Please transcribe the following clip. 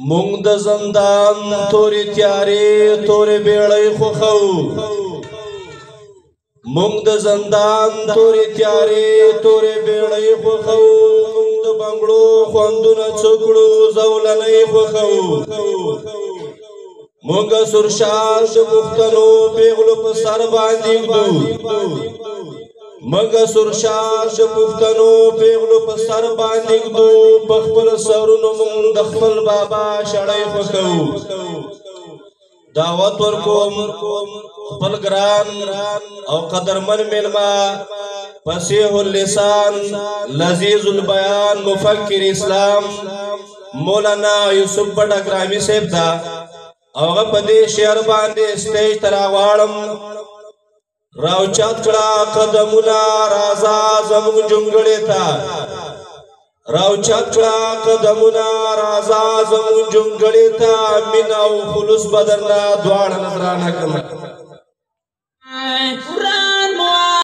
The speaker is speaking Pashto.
مونږ د زندان تورې تیارې تورې بیړۍ خوښو مونږ د زندان تورې تیارې تورې بیړۍ خوښو مونږ د بنګړو خوندونه څکړو زولنۍ خوښو مونږ سرشار د پښتنو پیغلو په سر باندې ږدو مونږ سرشار د پښتنو پیغلو په سر باندې ږدو په خپل سرونو مونږ د خپل بابا شړۍ خوښو دعوت ورکوم خپل ګران او قدرمن میلمه فصیح اللسان لذیذ البیان مفکر اسلام مولانا یوسف بټ اکرامی صاحب دا اوغه په دې شعر باندې سټیج ته راغواړم راوچات کړه قدمونه رازا زموږ جونګړې ته راوچات کړه قدمونه رازا زموږ جونګړې ته مینه او خلوص بدرنه دواړه نظرانه کړم